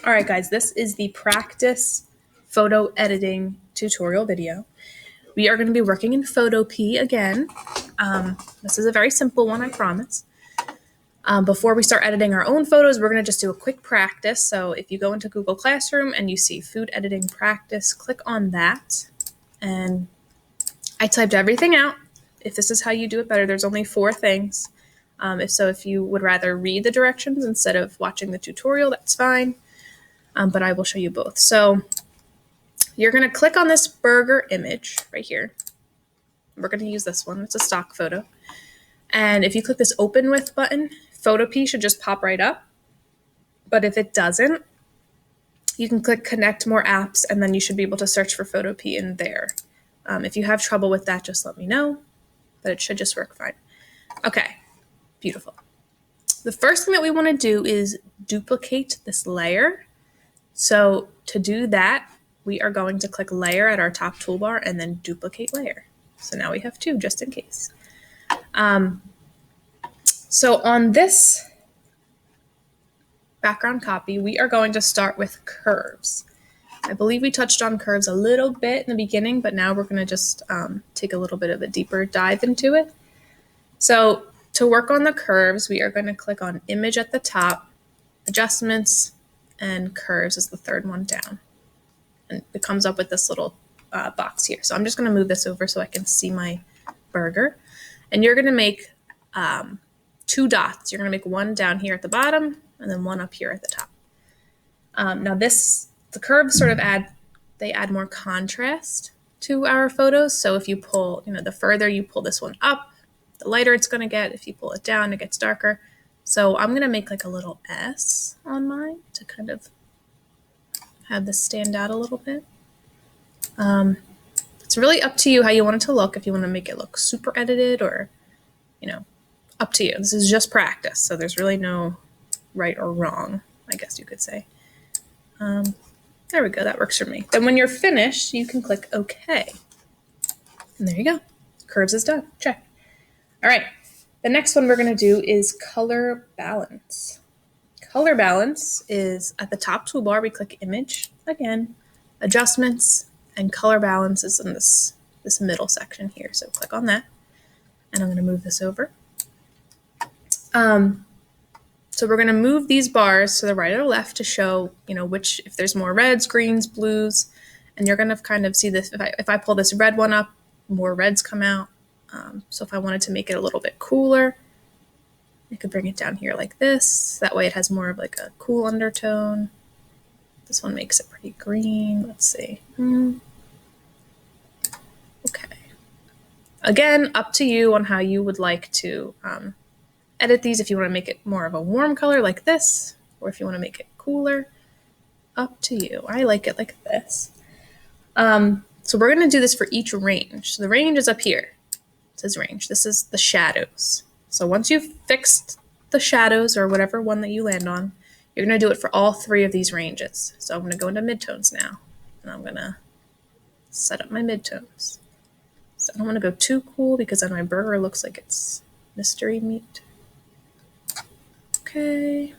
All right, guys, this is the practice photo editing tutorial video. We are going to be working in Photopea again. This is a very simple one, I promise. Before we start editing our own photos, we're going to just do a quick practice. So if you go into Google Classroom and you see food editing practice, click on that. And I typed everything out. If this is how you do it better, there's only 4 things. If you would rather read the directions instead of watching the tutorial, that's fine. But I will show you both. So you're going to click on this burger image right here. We're going to use this one. It's a stock photo. And if you click this open with button, Photopea should just pop right up. But if it doesn't, you can click connect more apps and then you should be able to search for Photopea in there. If you have trouble with that, just let me know, but it should just work fine. Okay, beautiful. The first thing that we want to do is duplicate this layer. So to do that, we are going to click layer at our top toolbar and then duplicate layer. So now we have 2 just in case. So on this background copy, we are going to start with curves. I believe we touched on curves a little bit in the beginning, but now we're going to just take a little bit of a deeper dive into it. So to work on the curves, we are going to click on image at the top, adjustments, and curves is the third one down. And it comes up with this little box here. So I'm just going to move this over so I can see my burger. And you're going to make 2 dots. You're going to make one down here at the bottom and then one up here at the top. Now the curves sort of add more contrast to our photos. So if you pull, the further you pull this one up, the lighter it's going to get. If you pull it down, it gets darker. So I'm going to make like a little S on mine to kind of have this stand out a little bit. It's really up to you how you want it to look. If you want to make it look super edited or, up to you. This is just practice. So there's really no right or wrong, I guess you could say. There we go. That works for me. Then when you're finished, you can click OK. And there you go. Curves is done. Check. All right. The next one we're going to do is color balance. Color balance is at the top toolbar. We click image again, adjustments, and color balance is in this middle section here. So click on that. And I'm going to move this over. So we're going to move these bars to the right or left to show, if there's more reds, greens, blues, and you're going to kind of see this. If I pull this red one up, more reds come out. So if I wanted to make it a little bit cooler, I could bring it down here like this. That way it has more of like a cool undertone. This one makes it pretty green. Let's see. Okay. Again, up to you on how you would like to edit these. If you want to make it more of a warm color like this, or if you want to make it cooler, up to you. I like it like this. So we're going to do this for each range. So the range is up here. It says range. This is the shadows. So once you've fixed the shadows or whatever one that you land on, you're going to do it for all 3 of these ranges. So I'm going to go into midtones now, and I'm going to set up my midtones. So I don't want to go too cool because then my burger looks like it's mystery meat. Okay.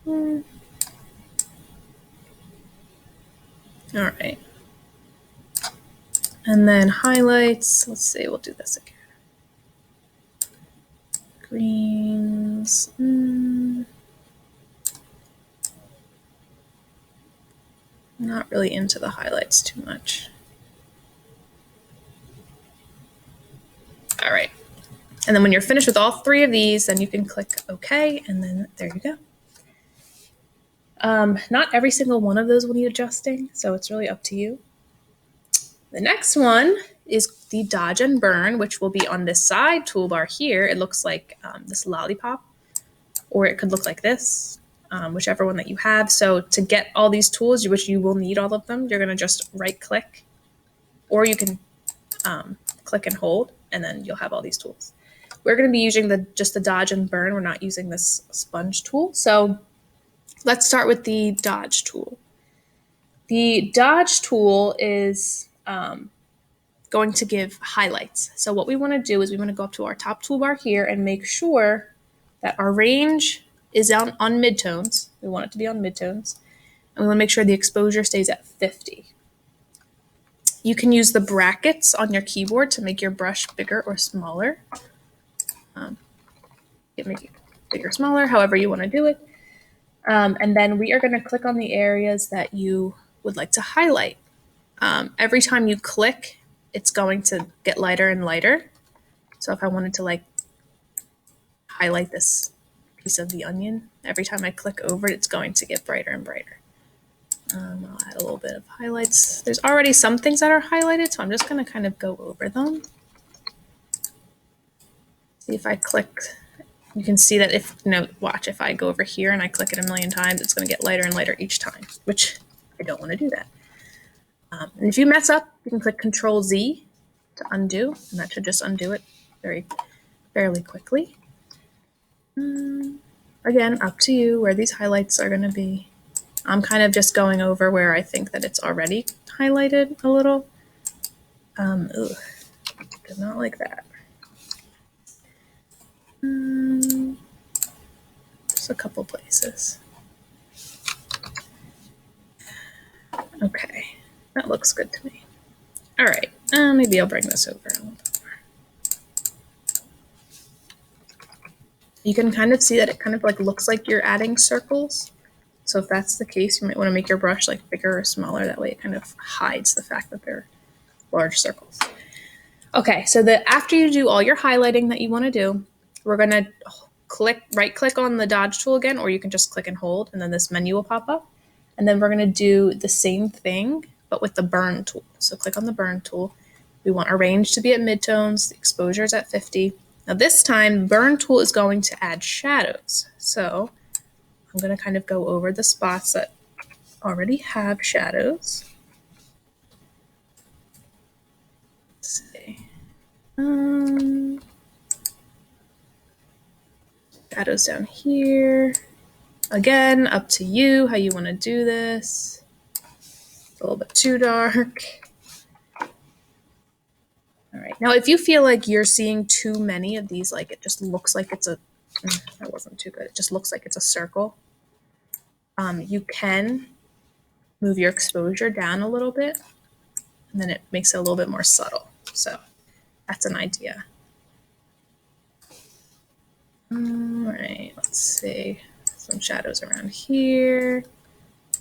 All right. And then highlights. Let's see. We'll do this again. Greens. Not really into the highlights too much. All right. And then when you're finished with all 3 of these, then you can click OK, and then there you go. Not every single one of those will need adjusting, so it's really up to you. The next one is the dodge and burn, which will be on this side toolbar here. It looks like this lollipop, or it could look like this, whichever one that you have. So to get all these tools, which you will need all of them, you're going to just right click, or you can click and hold, and then you'll have all these tools. We're going to be using just the dodge and burn. We're not using this sponge tool. So let's start with the dodge tool. The dodge tool is going to give highlights. So what we want to do is we want to go up to our top toolbar here and make sure that our range is on midtones. We want it to be on midtones. And we want to make sure the exposure stays at 50. You can use the brackets on your keyboard to make your brush bigger or smaller. You can make it bigger or smaller, however you want to do it. And then we are going to click on the areas that you would like to highlight. Every time you click, it's going to get lighter and lighter. So if I wanted to like highlight this piece of the onion, every time I click over it, it's going to get brighter and brighter. I'll add a little bit of highlights. There's already some things that are highlighted, so I'm just going to kind of go over them. See if I click, you can see that if, watch, if I go over here and I click it a million times, it's going to get lighter and lighter each time, which I don't want to do that. And if you mess up, you can click Control Z to undo, and that should just undo it fairly quickly. Again, up to you where these highlights are going to be. I'm kind of just going over where I think that it's already highlighted a little. Did not like that. Just a couple places. Okay, that looks good to me. All right, maybe I'll bring this over a little bit more. You can kind of see that it kind of like looks like you're adding circles. So if that's the case, you might want to make your brush like bigger or smaller. That way it kind of hides the fact that they're large circles. Okay, so after you do all your highlighting that you want to do, we're going to right click on the dodge tool again, or you can just click and hold, and then this menu will pop up. And then we're going to do the same thing, but with the burn tool. So click on the burn tool. We want our range to be at midtones, the exposure is at 50. Now this time, burn tool is going to add shadows. So I'm going to kind of go over the spots that already have shadows. Let's see. Shadows down here. Again, up to you how you want to do this. It's a little bit too dark. All right. Now, if you feel like you're seeing too many of these, like it just looks like it's that wasn't too good. It just looks like it's a circle. You can move your exposure down a little bit, and then it makes it a little bit more subtle. So that's an idea. All right, let's see. Some shadows around here.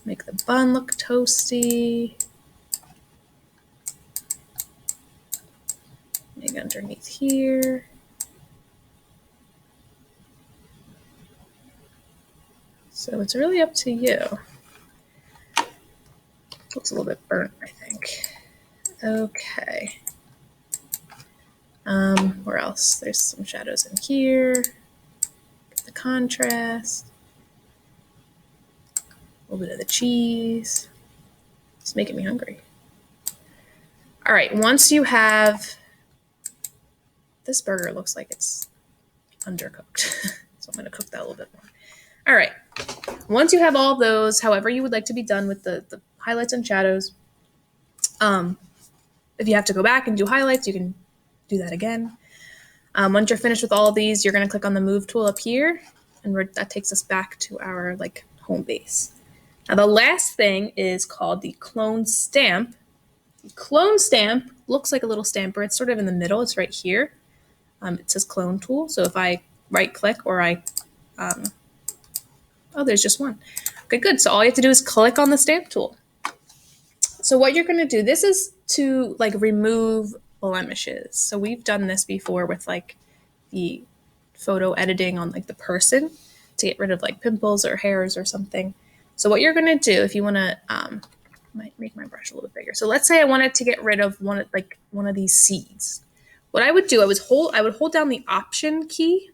Make the bun look toasty. Maybe underneath here. So it's really up to you. Looks a little bit burnt, I think. Okay. Where else? There's some shadows in here. Get the contrast. A little bit of the cheese. It's making me hungry. All right, once you have, this burger looks like it's undercooked. So I'm gonna cook that a little bit more. All right, once you have all those, however you would like to be done with the highlights and shadows, if you have to go back and do highlights, you can do that again. Once you're finished with all of these, you're gonna click on the move tool up here, and that takes us back to our home base. Now the last thing is called the clone stamp. The clone stamp looks like a little stamper. It's sort of in the middle. It's right here. It says clone tool. So if I right click or oh, there's just one. Okay, good. So all you have to do is click on the stamp tool. So what you're going to do, this is to remove blemishes. So we've done this before with the photo editing on the person to get rid of pimples or hairs or something. So what you're going to do, if you want to, might make my brush a little bit bigger. So let's say I wanted to get rid of one of these seeds. What I would do, I would hold down the Option key,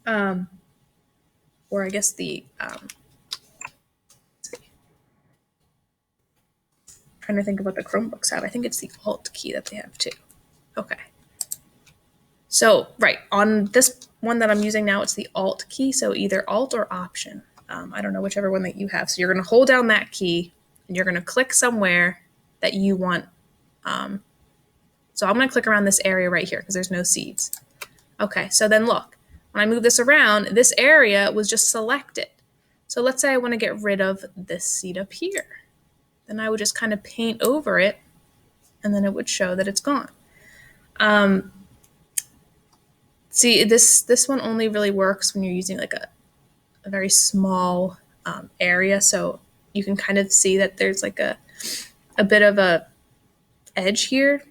or I guess the trying to think of what the Chromebooks have. I think it's the Alt key that they have too. Okay. So right on this one that I'm using now, it's the Alt key. So either Alt or Option. I don't know, whichever one that you have. So you're going to hold down that key and you're going to click somewhere that you want. So I'm going to click around this area right here because there's no seeds. Okay, so then look, when I move this around, this area was just selected. So let's say I want to get rid of this seed up here. Then I would just kind of paint over it, and then it would show that it's gone. See, this one only really works when you're using like a very small area, so you can kind of see that there's like a bit of a edge here.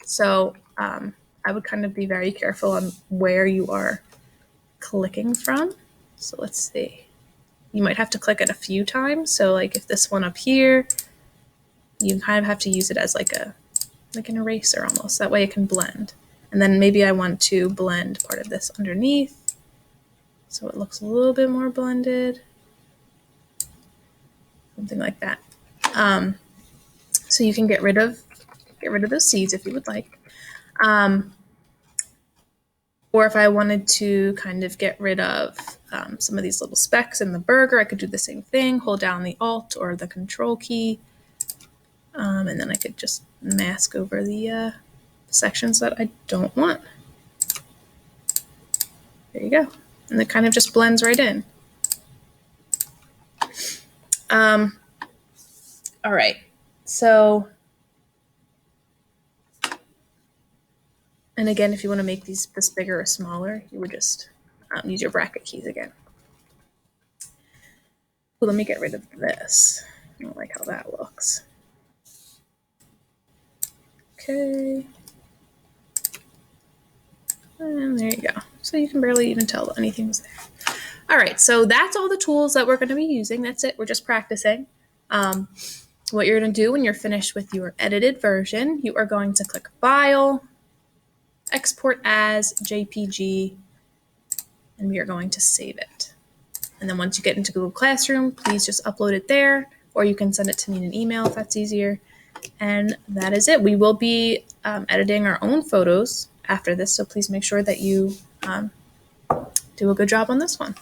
So I would kind of be very careful on where you are clicking from. So let's see. You might have to click it a few times. So like if this one up here, you kind of have to use it as like an eraser almost. That way it can blend. And then maybe I want to blend part of this underneath, so it looks a little bit more blended. Something like that. So you can get rid of those seeds if you would like. Or if I wanted to kind of get rid of some of these little specks in the burger, I could do the same thing, hold down the Alt or the Control key, and then I could just mask over the sections that I don't want. There you go. And it kind of just blends right in. All right, so, and again, if you want to make this bigger or smaller, you would just use your bracket keys again. Well, let me get rid of this. I don't like how that looks. Okay. And there you go. So you can barely even tell anything's there. All right, so that's all the tools that we're going to be using. That's it. We're just practicing. What you're going to do when you're finished with your edited version, you are going to click File, Export as JPG, and we are going to save it. And then once you get into Google Classroom, please just upload it there, or you can send it to me in an email if that's easier. And that is it. We will be editing our own photos after this, so please make sure that you do a good job on this one.